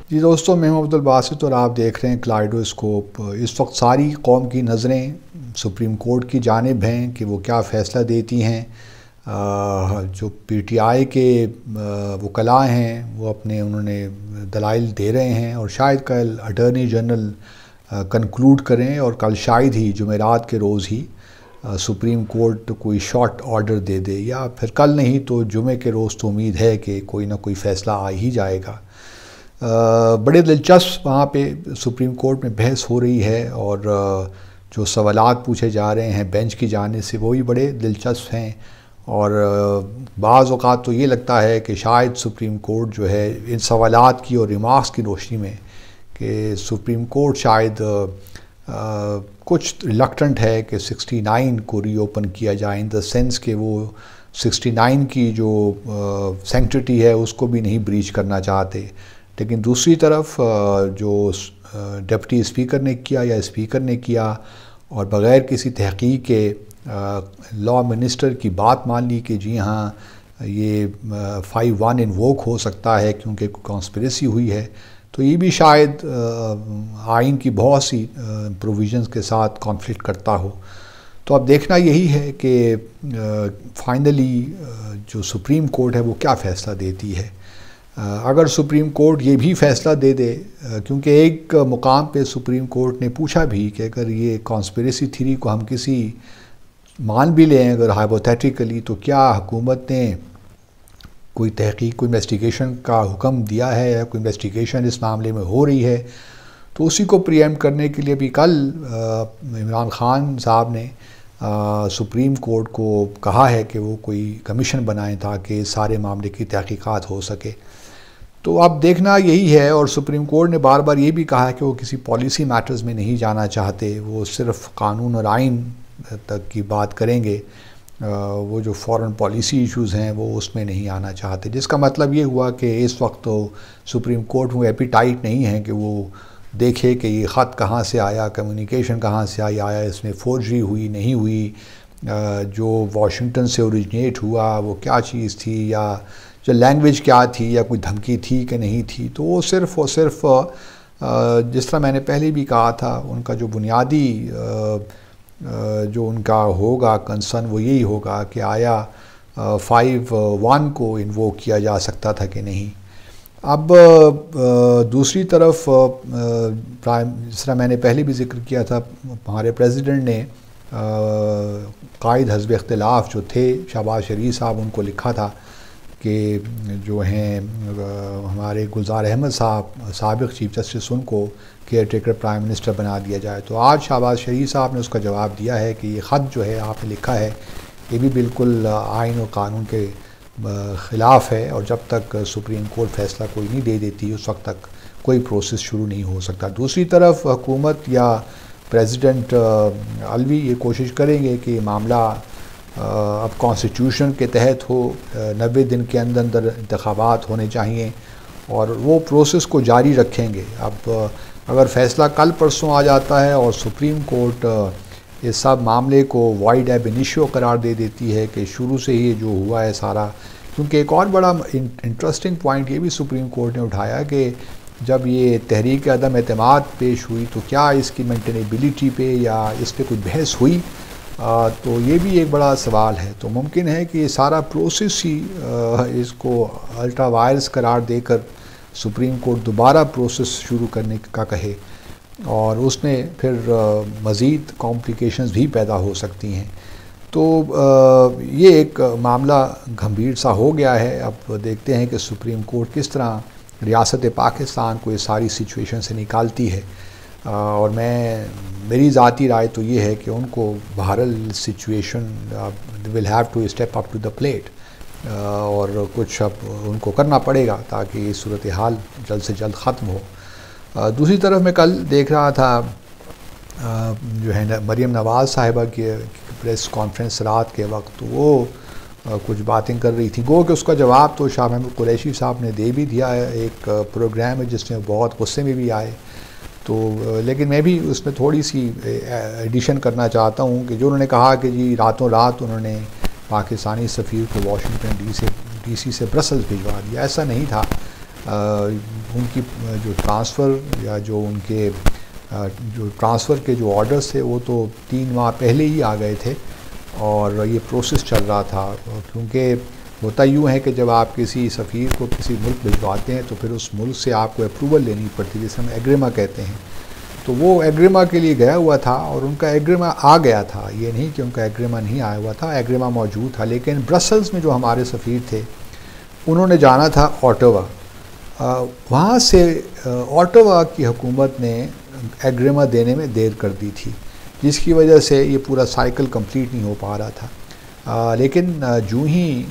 جی دوستوں، میں ہوں عبدالباسط اور آپ دیکھ رہے ہیں کلائیڈوسکوپ۔ اس وقت ساری قوم کی نظریں سپریم کورٹ کی جانب ہیں کہ وہ کیا فیصلہ دیتی ہیں۔ جو پی ٹی آئی کے وکلاء ہیں وہ انہوں نے دلائل دے رہے ہیں، اور شاید کل اٹارنی جنرل کنکلوڈ کریں، اور کل شاید ہی جمعرات کے روز ہی سپریم کورٹ کوئی شارٹ آرڈر دے دے، یا پھر کل نہیں تو جمعے کے روز تو امید ہے کہ کوئی نہ کوئی فیصلہ آ ہی جائے گا۔ بڑے دلچسپ وہاں پہ سپریم کورٹ میں بحث ہو رہی ہے، اور جو سوالات پوچھے جا رہے ہیں بینچ کی جانب سے وہ بھی بڑے دلچسپ ہیں، اور بعض اوقات تو یہ لگتا ہے کہ شاید سپریم کورٹ جو ہے ان سوالات کی اور ریمارکس کی روشنی میں کہ سپریم کورٹ شاید کچھ ریلکٹنٹ ہے کہ 69 کو ری اوپن کیا جائے، ان دا سینس کہ وہ 69 کی جو سینکٹیٹی ہے اس کو بھی نہیں بریچ کرنا چاہتے۔ لیکن دوسری طرف جو ڈپٹی اسپیکر نے کیا یا اسپیکر نے کیا، اور بغیر کسی تحقیق کے لاء منسٹر کی بات مان لی کہ جی ہاں یہ 5(1) انووک ہو سکتا ہے کیونکہ کانسپریسی ہوئی ہے، تو یہ بھی شاید آئین کی بہت سی پروویژنز کے ساتھ کانفلکٹ کرتا ہو۔ تو اب دیکھنا یہی ہے کہ فائنلی جو سپریم کورٹ ہے وہ کیا فیصلہ دیتی ہے۔ اگر سپریم کورٹ یہ بھی فیصلہ دے دے، کیونکہ ایک مقام پہ سپریم کورٹ نے پوچھا بھی کہ اگر یہ کانسپریسی تھیوری کو ہم کسی مان بھی لیں اگر ہائپوتھیٹیکلی، تو کیا حکومت نے کوئی تحقیق، کوئی انویسٹیگیشن کا حکم دیا ہے، یا کوئی انویسٹیگیشن اس معاملے میں ہو رہی ہے؟ تو اسی کو پریمپٹ کرنے کے لیے بھی کل عمران خان صاحب نے سپریم کورٹ کو کہا ہے کہ وہ کوئی کمیشن بنائیں تاکہ سارے معاملے کی تحقیقات ہو سکے۔ تو اب دیکھنا یہی ہے، اور سپریم کورٹ نے بار بار یہ بھی کہا ہے کہ وہ کسی پالیسی میٹرز میں نہیں جانا چاہتے، وہ صرف قانون اور آئین تک کی بات کریں گے، وہ جو فورن پالیسی ایشوز ہیں وہ اس میں نہیں آنا چاہتے، جس کا مطلب یہ ہوا کہ اس وقت تو سپریم کورٹ وہ ایپیٹائٹ نہیں ہے کہ وہ دیکھے کہ یہ خط کہاں سے آیا، کمیونیکیشن کہاں سے آیا اس میں فورجری ہوئی نہیں ہوئی، جو واشنگٹن سے اوریجنیٹ ہوا وہ کیا چیز تھی، یا جو لینگویج کیا تھی، یا کوئی دھمکی تھی کہ نہیں تھی۔ تو وہ صرف اور صرف جس طرح میں نے پہلے بھی کہا تھا، ان کا جو بنیادی جو ان کا ہوگا کنسرن وہ یہی ہوگا کہ آیا 5(1) کو انووک کیا جا سکتا تھا کہ نہیں۔ اب دوسری طرف جس طرح میں نے پہلے بھی ذکر کیا تھا، ہمارے پریزیڈنٹ نے قائد حزب اختلاف جو تھے شہباز شریف صاحب، ان کو لکھا تھا کہ جو ہیں ہمارے گلزار احمد صاحب سابق چیف جسٹس، ان کو کیئر ٹیکر پرائم منسٹر بنا دیا جائے۔ تو آج شہباز شریف صاحب نے اس کا جواب دیا ہے کہ یہ خط جو ہے آپ نے لکھا ہے یہ بھی بالکل آئین و قانون کے خلاف ہے، اور جب تک سپریم کورٹ فیصلہ کوئی نہیں دے دیتی اس وقت تک کوئی پروسیس شروع نہیں ہو سکتا۔ دوسری طرف حکومت یا پریزیڈنٹ علوی یہ کوشش کریں گے کہ یہ معاملہ اب کانسٹیٹیوشن کے تحت ہو، 90 دن کے اندر اندر انتخابات ہونے چاہیے، اور وہ پروسیس کو جاری رکھیں گے۔ اب اگر فیصلہ کل پرسوں آ جاتا ہے اور سپریم کورٹ اس سب معاملے کو وائڈ ایب انیشیو قرار دے دیتی ہے کہ شروع سے ہی جو ہوا ہے سارا، کیونکہ ایک اور بڑا انٹرسٹنگ پوائنٹ یہ بھی سپریم کورٹ نے اٹھایا کہ جب یہ تحریک عدم اعتماد پیش ہوئی تو کیا اس کی مینٹینیبلٹی پہ یا اس پہ کوئی بحث ہوئی، تو یہ بھی ایک بڑا سوال ہے۔ تو ممکن ہے کہ یہ سارا پروسیس ہی اس کو الٹرا وائرس قرار دے کر سپریم کورٹ دوبارہ پروسیس شروع کرنے کا کہے، اور اس میں پھر مزید کمپلیکیشنز بھی پیدا ہو سکتی ہیں۔ تو یہ ایک معاملہ گھمبیر سا ہو گیا ہے۔ اب دیکھتے ہیں کہ سپریم کورٹ کس طرح ریاست پاکستان کو یہ ساری سچویشن سے نکالتی ہے، اور میری ذاتی رائے تو یہ ہے کہ ان کو بہرحال situation will have to step up to the plate, اور کچھ اب ان کو کرنا پڑے گا تاکہ یہ صورتحال جلد سے جلد ختم ہو۔ دوسری طرف میں کل دیکھ رہا تھا جو ہے مریم نواز صاحبہ کی پریس کانفرنس رات کے وقت، وہ کچھ باتیں کر رہی تھی، گو کہ اس کا جواب تو شاہ محمود قریشی صاحب نے دے بھی دیا ہے۔ ایک پروگرام ہے جس میں بہت غصے میں بھی آئے، تو لیکن میں بھی اس میں تھوڑی سی ایڈیشن کرنا چاہتا ہوں کہ جو انہوں نے کہا کہ جی راتوں رات انہوں نے پاکستانی سفیر کو واشنگٹن ڈی سی سے برسلز بھجوا دیا، ایسا نہیں تھا۔ ان کی جو ٹرانسفر یا جو ان کے جو ٹرانسفر کے جو آرڈرز تھے وہ تو 3 ماہ پہلے ہی آ گئے تھے، اور یہ پروسیس چل رہا تھا، کیونکہ ہوتا یوں ہے کہ جب آپ کسی سفیر کو کسی ملک بھجواتے ہیں تو پھر اس ملک سے آپ کو اپروول لینی پڑتی ہے، جسے ہم ایگریما کہتے ہیں۔ تو وہ ایگریما کے لیے گیا ہوا تھا اور ان کا ایگریما آ گیا تھا، یہ نہیں کہ ان کا ایگریما نہیں آیا ہوا تھا، ایگریما موجود تھا، لیکن برسلز میں جو ہمارے سفیر تھے انہوں نے جانا تھا اوٹاوا، وہاں سے اوٹاوا کی حکومت نے ایگریما دینے میں دیر کر دی تھی، جس کی وجہ سے یہ پورا سائیکل کمپلیٹ نہیں ہو پا رہا تھا۔ لیکن جو ہی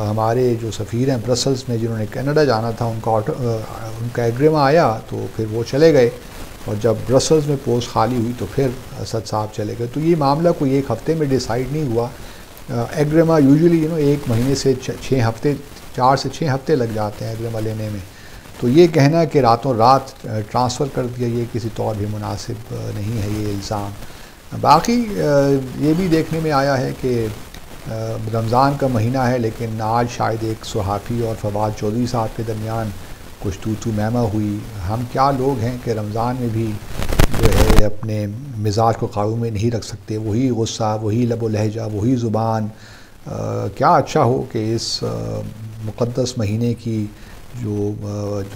ہمارے جو سفیر ہیں برسلز میں جنہوں نے کینیڈا جانا تھا ان کا ایگریما آیا تو پھر وہ چلے گئے، اور جب برسلز میں پوسٹ خالی ہوئی تو پھر اسد صاحب چلے گئے۔ تو یہ معاملہ کوئی ایک ہفتے میں ڈیسائیڈ نہیں ہوا، ایگریما یوزلی 1 مہینے سے 6 ہفتے 4 سے 6 ہفتے لگ جاتے ہیں ایگریما لینے میں۔ تو یہ کہنا کہ راتوں رات ٹرانسفر کر دیا یہ کسی طور بھی مناسب نہیں ہے یہ الزام۔ باقی یہ بھی دیکھنے میں آیا ہے کہ رمضان کا مہینہ ہے، لیکن آج شاید ایک صحافی اور فواد چودھری صاحب کے درمیان کچھ تو مہمہ ہوئی۔ ہم کیا لوگ ہیں کہ رمضان میں بھی جو ہے اپنے مزاج کو قابو میں نہیں رکھ سکتے، وہی غصہ، وہی لب و لہجہ، وہی زبان۔ کیا اچھا ہو کہ اس مقدس مہینے کی جو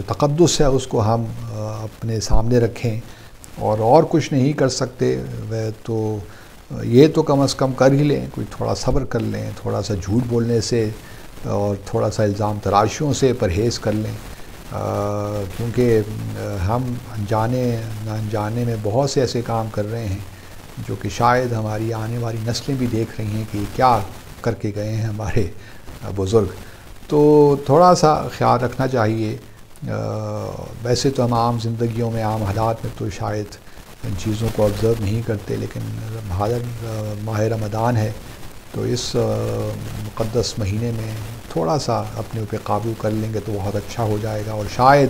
تقدس ہے اس کو ہم اپنے سامنے رکھیں، اور کچھ نہیں کر سکتے تو یہ تو کم از کم کر ہی لیں، کوئی تھوڑا صبر کر لیں، تھوڑا سا جھوٹ بولنے سے اور تھوڑا سا الزام تراشیوں سے پرہیز کر لیں، کیونکہ ہم انجانے نہ انجانے میں بہت سے ایسے کام کر رہے ہیں جو کہ شاید ہماری آنے والی نسلیں بھی دیکھ رہی ہیں کہ یہ کیا کر کے گئے ہیں ہمارے بزرگ۔ تو تھوڑا سا خیال رکھنا چاہیے۔ ویسے تو ہم عام زندگیوں میں، عام حالات میں تو شاید ان چیزوں کو آبزرو نہیں کرتے، لیکن ماہ رمضان ہے تو اس مقدس مہینے میں تھوڑا سا اپنے اوپر قابو کر لیں گے تو بہت اچھا ہو جائے گا، اور شاید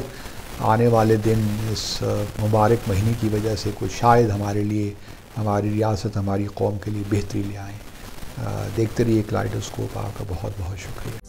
آنے والے دن اس مبارک مہینے کی وجہ سے کچھ شاید ہمارے لیے، ہماری ریاست، ہماری قوم کے لیے بہتری لے آئیں۔ دیکھتے رہیے کلائڈوسکوپ۔ آپ کا بہت بہت شکریہ۔